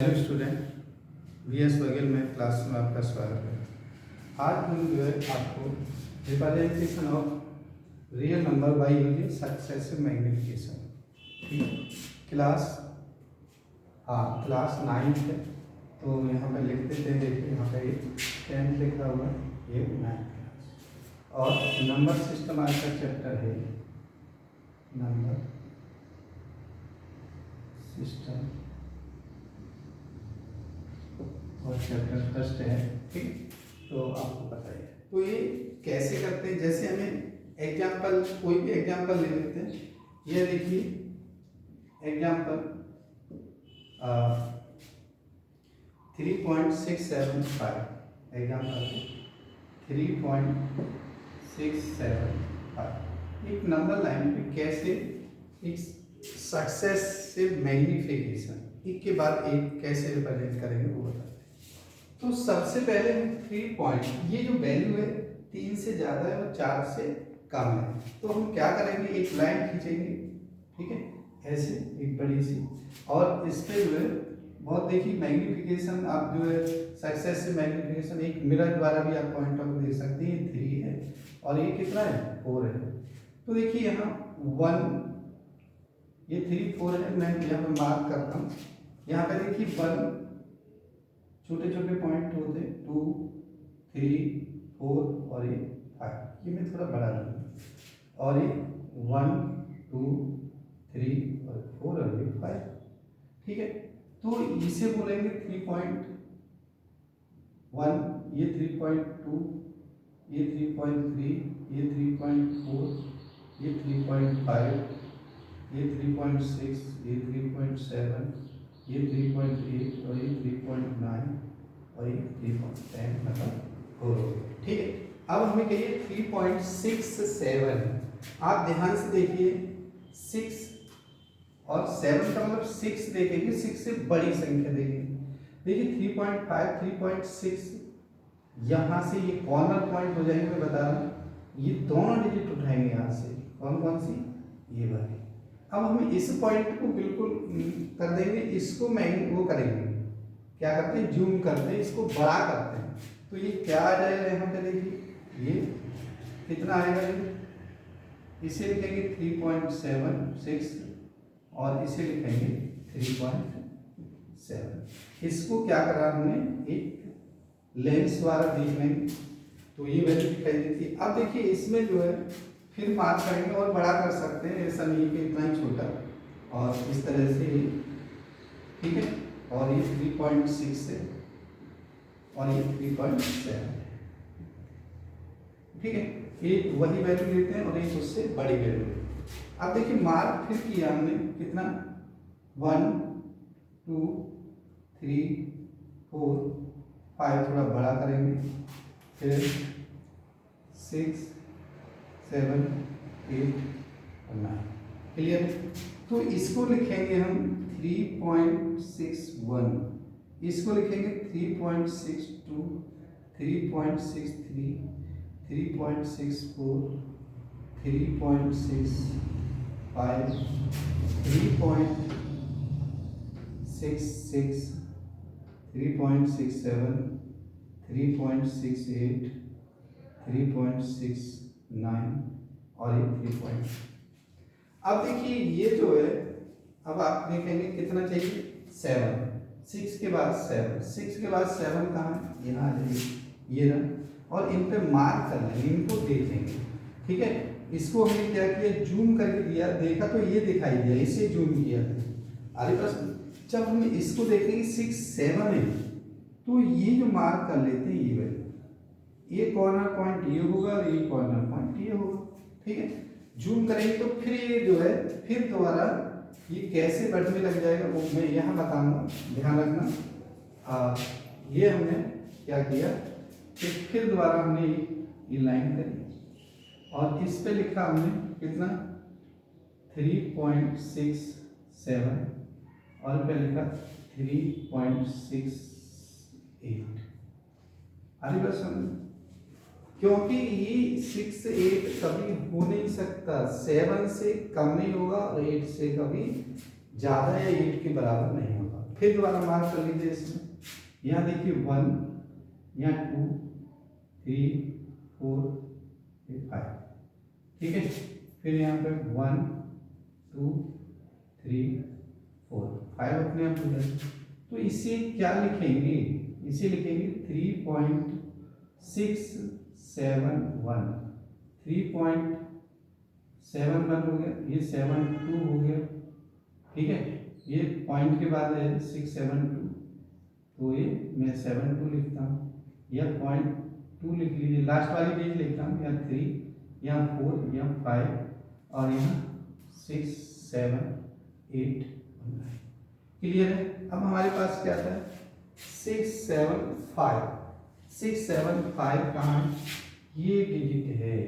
Hello student, VS Baghel में class में आपका स्वागत है। आज हम जो है आपको representation of real number by using successive magnification, ठीक है। क्लास 9th है, तो यहाँ पे लिख देते हैं। देखिए यहाँ पे 10th लिखा हुआ है, ये 9th क्लास। और नंबर सिस्टम आज का चैप्टर है नंबर सिस्टम और चैप्टर फर्स्ट है, ठीक। तो आपको पता ही है। तो ये कैसे करते हैं, जैसे हमें एग्जाम्पल, कोई भी एग्जाम्पल ले लेते हैं। ये देखिए एग्जाम्पल 3.675, एग्जाम्पल 3.675। एक नंबर लाइन पे कैसे एक सक्सेसिव मैग्निफिकेशन एक के बाद एक कैसे रिप्रेजेंट करेंगे वो बताते हैं। तो सबसे पहले हम 3 पॉइंट, ये जो वैल्यू है 3 से ज़्यादा है और 4 से कम है, तो हम क्या करेंगे, एक लाइन खींचेंगे, ठीक है, ऐसे एक बड़ी सी। और इस पर जो है बहुत देखिए मैग्निफिकेशन, आप जो है सक्सेसिव मैग्निफिकेशन एक मिरर द्वारा भी आप पॉइंट आउट दे सकते हैं। 3 है और ये कितना है, 4 है। तो देखिए यहाँ 1, ये 3 4 है। मैं यहाँ पर मार्क करता हूँ। यहाँ पे देखिए 1, छोटे छोटे पॉइंट होते हैं, 2 3 4 और ये 5। ये मैं थोड़ा बड़ा लूँगा। और ये 1 2 3 और 4 और ये 5, ठीक है। तो इसे बोलेंगे 3.1, ये 3.2, ये 3.3, ये 3.4, ये 3.5, ये 3.6, ये 3.7, ये 3.8 और ये 3.9 और ये 3.10, मतलब 4 हो गया, ठीक है। अब हमें कहिए 3.67। आप ध्यान से देखिए, 6 और 7 का मतलब 6 देखेंगे, 6 से बड़ी संख्या देखेंगे। देखिए 3.5 3.6, यहाँ से ये कॉर्नर पॉइंट हो जाएंगे। मैं बता रहा हूँ, ये दोनों डिजिट उठाएंगे यहाँ से। कौन कौन सी, ये वाली। अब हम इस पॉइंट को बिल्कुल कर देंगे, इसको वो करेंगे, क्या करते हैं, जूम करते हैं, इसको बड़ा करते हैं। तो ये क्या आ जाएगा यहाँ पे, देखिए ये कितना आएगा, इसे लिखेंगे 3.76 और इसे लिखेंगे 3.7। इसको क्या करा हमने, एक लेंस द्वारा देख लेंगे तो ये वैल्यू दिखाई देती है। अब देखिए इसमें जो है फिर मार्क करेंगे और बड़ा कर सकते हैं, ऐसा नहीं कि इतना ही छोटा, और इस तरह से ही, ठीक है। और ये 3.6 है और ये 3.7 है, ठीक है। एक वही वैल्यू लेते हैं और एक उससे बड़ी वैल्यू लेते हैं। अब देखिए मार्क फिर किया हमने, कितना, 1 2 3 4 5, थोड़ा बड़ा करेंगे, फिर 6 7 8 और 9, क्लियर। तो इसको लिखेंगे हम 3.61, इसको लिखेंगे 3.62 3.63 3.64 3.65 3.66 3.67 3.68 3.69 और ये 3. अब देखिए ये जो है, अब आप देखेंगे कितना चाहिए, 7। 6 के बाद 7, 6 के बाद 7 कहाँ है, यहाँ आ जाइए, ये रहा। और इन पे मार्क कर लेंगे, इनको देखेंगे, ठीक है। इसको हमने क्या किया, जूम करके दिया, देखा तो ये दिखाई दिया, इसे जूम किया। अरे बस जब हम इसको देखेंगे 6 7 है, तो ये जो मार्क कर लेते हैं, ये वैल्यू, ये कॉर्नर पॉइंट ये होगा और ये कॉर्नर पॉइंट ये होगा, ठीक है। जूम करेंगे तो फिर ये जो है फिर दोबारा ये कैसे बढ़ने लग जाएगा वो मैं यहाँ बताऊंगा, ध्यान रखना। ये हमने क्या किया कि फिर दोबारा हमने ये लाइन करी और इस पे लिखा हमने कितना, 3.67 और पे लिखा 3.68। अरे बस क्योंकि ये 6 8 कभी हो नहीं सकता, 7 से कम नहीं होगा और 8 से कभी ज़्यादा या 8 के बराबर नहीं होगा। फिर दोबारा मार्क कर लीजिए इसमें। यहाँ देखिए 1, यहाँ 2, 3, 4, 5, ठीक है। फिर यहाँ पे 1, 2, 3, 4, 5 अपने आप हो जाएगा। तो इसे क्या लिखेंगे, इसे लिखेंगे 3.671, 3.71 हो गया, ये 72 हो गया, ठीक है। ये पॉइंट के बाद है 672, तो ये मैं 72 लिखता हूँ, या 0.2 लिख लीजिए, लास्ट वाली पेज लिखता हूँ, यहाँ 3, यहाँ 4, यहाँ 5 और यहाँ 6, 7, 8 और 9। क्लियर है। अब हमारे पास क्या था 675, 675 कहाँ है, ये डिजिट है,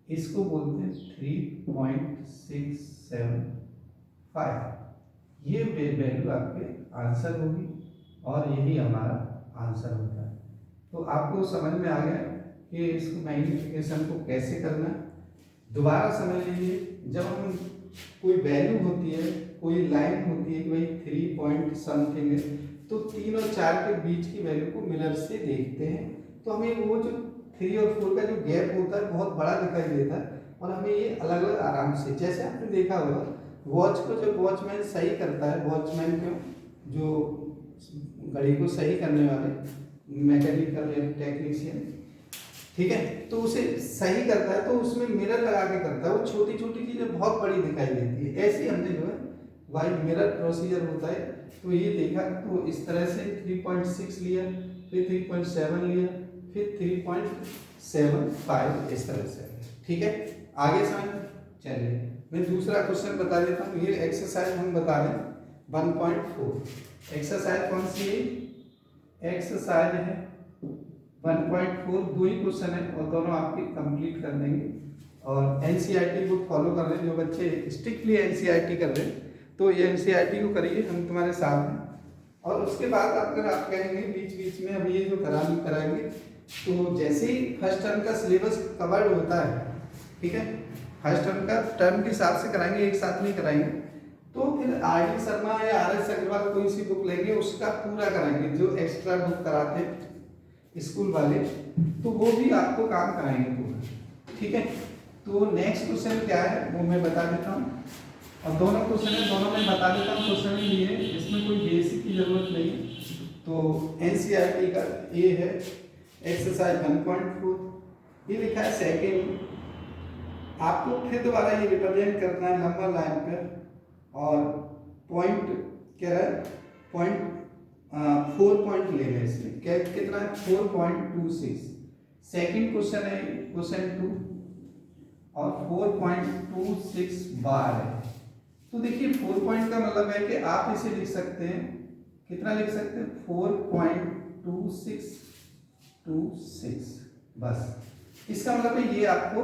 इसको बोलते हैं 3.675। ये वैल्यू आपके आंसर होगी और यही हमारा आंसर होता है। तो आपको समझ में आ गया कि इसको मैग्नीफिकेशन को कैसे करना है। दोबारा समझ लीजिए, जब हम कोई वैल्यू होती है, कोई लाइन होती है कि भाई 3 पॉइंट समथिंग है, तो 3 और 4 के बीच की वैल्यू को मिरर से देखते हैं, तो हमें वो जो 3 और 4 का जो गैप होता है बहुत बड़ा दिखाई देता है, और हमें ये अलग अलग आराम से, जैसे आपने देखा होगा वॉच को जब वॉचमैन सही करता है, वॉचमैन को जो घड़ी को सही करने वाले मैकेनिकल टेक्नीशियन, ठीक है, तो उसे सही करता है तो उसमें मिरर लगा के करता है, वो छोटी छोटी चीजें बहुत बड़ी दिखाई देती है। ऐसे हमने जो है वाई मिरर प्रोसीजर होता है, तो ये देखा, तो इस तरह से 3.6 लिया, फिर 3.7 लिया, फिर 3.75 इस तरह से, ठीक है। आगे समझ, चलिए मैं दूसरा क्वेश्चन बता देता हूँ। ये एक्सरसाइज हम बता रहे हैं 1.4। एक्सरसाइज कौन सी है, एक्सरसाइज है 1.4, 2 ही क्वेश्चन है और दोनों आपके कंप्लीट कर देंगे। और एनसीईआरटी को फॉलो कर रहे हैं जो बच्चे स्ट्रिक्टली एनसीईआरटी कर रहे हैं, तो ये एनसीईआरटी को करिए, हम तुम्हारे साथ हैं। और उसके बाद अगर आप कहेंगे बीच बीच में अब ये जो कराएंगे, तो जैसे ही फर्स्ट टर्म का सिलेबस कवर्ड होता है, ठीक है, फर्स्ट टर्म का टर्म के हिसाब से कराएंगे, एक साथ नहीं कराएंगे, तो फिर आर.डी. शर्मा या आर.एस. अग्रवाल कोई सी बुक लेंगे उसका पूरा कराएंगे, जो एक्स्ट्रा बुक कराते हैं स्कूल वाले, तो वो भी आपको काम कराएंगे पूरा, ठीक है। तो नेक्स्ट क्वेश्चन क्या है वो मैं बता देता हूँ, और दोनों क्वेश्चन है, दोनों में बता देता हूँ क्वेश्चन ये है, इसमें कोई बेसिक की जरूरत नहीं है। तो एनसीईआरटी का ये है एक्सरसाइज 1.4, ये लिखा है सेकेंड, आपको फिर दोबारा ये रिप्रेजेंट करना है नंबर लाइन पर, और पॉइंट क्या है, 4 पॉइंट लेना है इसमें, क्या कितना है 4.26। सेकंड क्वेश्चन है क्वेश्चन 2 और 4.26 बार है। तो देखिए 4 पॉइंट का मतलब है कि आप इसे लिख सकते हैं, कितना लिख सकते हैं 4.2626, बस इसका मतलब है ये आपको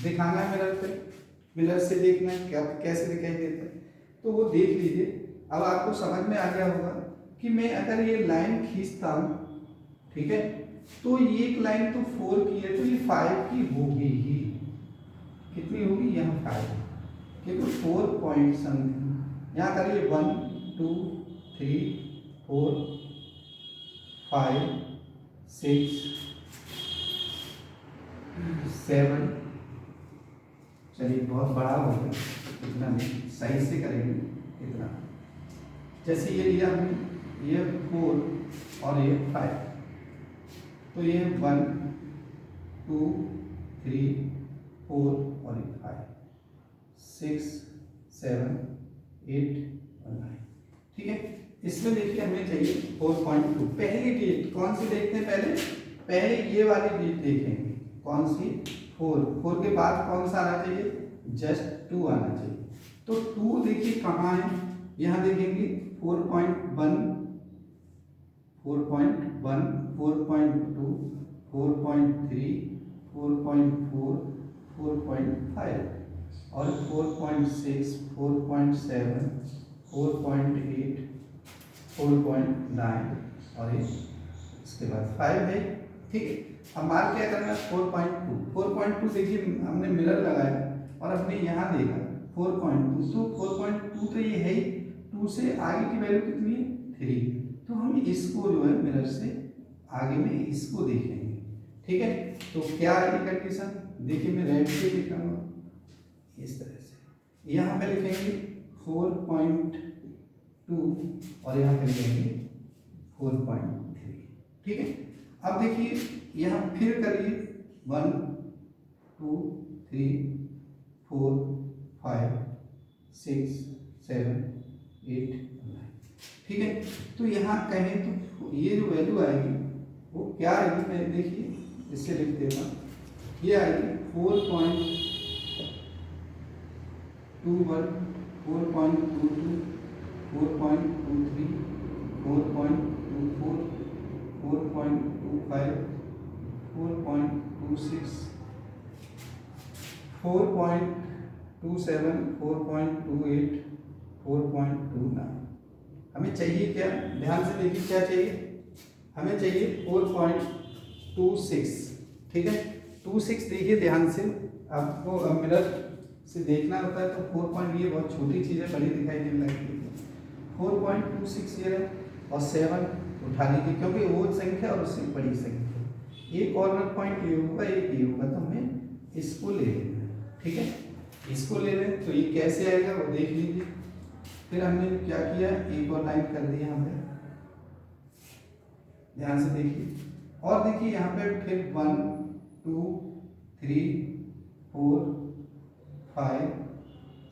दिखाना है मिरर पे, मिरर से देखना है क्या कैसे दिखाई देता है, तो वो देख लीजिए। अब आपको समझ में आ गया होगा कि मैं अगर ये लाइन खींचता हूँ, ठीक है, तो ये एक लाइन तो 4 की है, तो ये 5 की होगी ही, कितनी होगी यहाँ 5, क्योंकि 4 पॉइंट समथिंग, यहाँ करिए 1 2 3 4 5 6 7, चलिए बहुत बड़ा हो गया, इतना नहीं, सही से करेंगे इतना, जैसे ये लिया हमने, ये 4 और ये 5, तो ये 1 2 3 4 और ये 5 6 7 8 और 9, ठीक है। इसमें देखिए हमें चाहिए 4.2, पहली डिजिट कौन सी देखते हैं, पहले ये वाली डिजिट देखेंगे, कौन सी 4 के बाद कौन सा आना चाहिए, जस्ट 2 आना चाहिए। तो 2 देखिए कहाँ है, यहाँ देखेंगे 4.1 4.1 4.2 4.3 4.4 4.5 और 4.6 4.7 4.8 4.9 और इसके बाद 5 है, ठीक है। अब मार्क क्या करना है 4.2 देखिए हमने मिरर लगाया और हमने यहाँ देखा 4.2, तो 4.2 तो ये है ही, 2 से आगे की वैल्यू कितनी है 3। तो हम इसको जो है मिरर से आगे में इसको देखेंगे, ठीक है। तो क्या आएगी कंडीशन, देखिए मैं रेड से लिखूंगा इस तरह से, यहाँ पे लिखेंगे 4.2 और यहाँ पे लिखेंगे 4.3, ठीक है। अब देखिए यहाँ फिर करिए 1 2 3 4 5 6 7 8 9, ठीक है। तो यहाँ कहें तो ये जो वैल्यू आएगी वो क्या आएगी, मैं देखिए इससे लिख देता हूँ, ये आएगी 4.21 4.22 4.23 4.24 4.25 4.26 4.27 4.28 4.29। हमें चाहिए क्या, ध्यान से देखिए क्या चाहिए, हमें चाहिए 4.26, ठीक है। 26 देखिए ध्यान से, आपको मिरर से देखना होता है तो 4 पॉइंट, ये बहुत छोटी चीज़ है, बड़ी दिखाई देने लगती है। 4.26 ये है और 7 उठा लीजिए क्योंकि वो संख्या और उससे बड़ी संख्या, एक कॉर्नर पॉइंट ये होगा एक ये होगा, तो हमें इसको ले लेना है, ठीक है। इसको ले लें तो ये कैसे आएगा वो देख लीजिए। फिर हमने क्या किया, एक और लाइन कर दी यहाँ पे, ध्यान से देखिए, और देखिए यहाँ पे फिर 1 2 3 4 5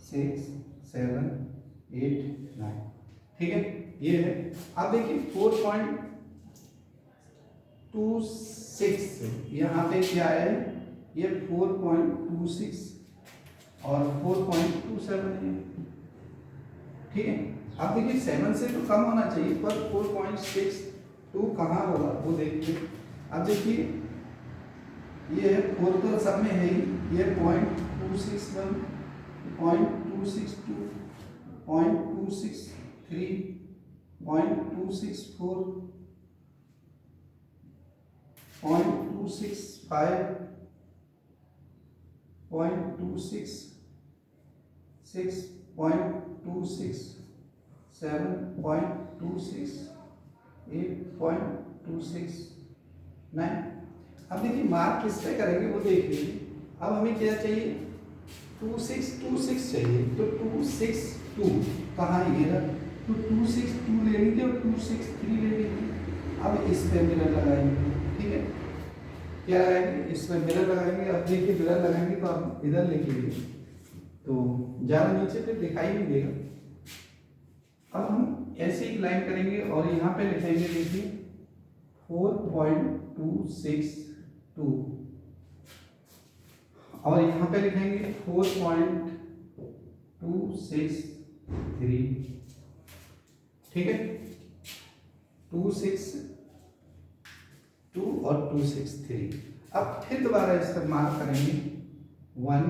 6 7 8 9, ठीक है, ये है। अब देखिए 4.26 यहाँ पे क्या है, ये 4.26 और 4.27 है, ठीक है। अब देखिए 7 से तो कम होना चाहिए, पर 4.62 कहाँ होगा वो देखिए। अब देखिए ये 4 तो सब में है ही, ये 0.261 0.262 0.263 0.264 0.265 0.266 6.26 7.26 8.26 9। अब देखिए मार्क किस पे करेंगे वो देख लीजिए। अब हमें क्या चाहिए, 2626 चाहिए, तो 262 कहाँ ये रहा, तो 262 ले लीजिए और 263 ले लीजिए। अब इस पे मिरर लगाएंगे, ठीक है, क्या लगाएंगे, इस पे मिरर लगाएंगे। अब देखिए मिरर लगाएंगे तो आप इधर लेके जाइए, तो ज़्यादा नीचे पे दिखाई नहीं देगा। अब हम ऐसे एक लाइन करेंगे और यहाँ पे लिखेंगे, देखिए 4.262 और यहाँ पे लिखेंगे 4.263, ठीक है, 262 और 263। अब फिर दोबारा इसका मार्क करेंगे 1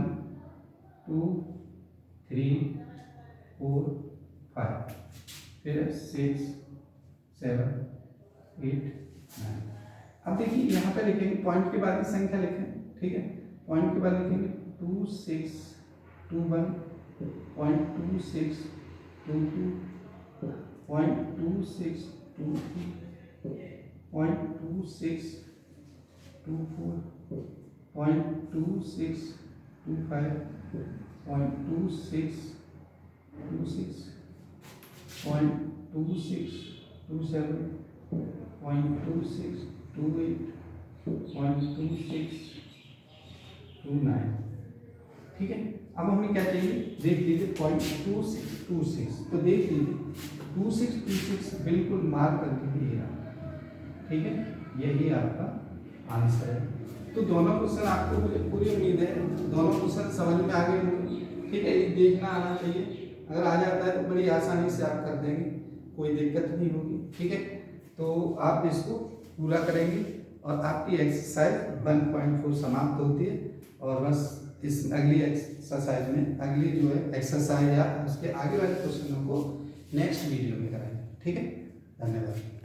2 3 4 5, फिर 6 7 8 9। अब देखिए यहाँ पे लिखेंगे, पॉइंट के बाद की संख्या लिखें, ठीक है, पॉइंट के बाद लिखेंगे 2621 0.2622 0.2623 0.2624 0.2625 0.2626 0.2627 0.2628 0.2629, ठीक है। अब हमें क्या चाहिए, देख लीजिए 0.2626, तो देख लीजिए 2626 बिल्कुल मार्क करके दिएगा, ठीक है, यही आपका आंसर है। तो दोनों क्वेश्चन आपको, मुझे पूरी उम्मीद है दोनों क्वेश्चन समझ में आ गए होंगे, ठीक है। ये देखना आना चाहिए, अगर आ जाता है तो बड़ी आसानी से आप कर देंगे, कोई दिक्कत नहीं होगी, ठीक है। तो आप इसको पूरा करेंगे और आपकी एक्सरसाइज 1.4 समाप्त होती है। और बस इस अगली एक्सरसाइज में, अगली जो है एक्सरसाइज या उसके आगे वाले क्वेश्चनों को नेक्स्ट वीडियो में कराएंगे, ठीक है। धन्यवाद।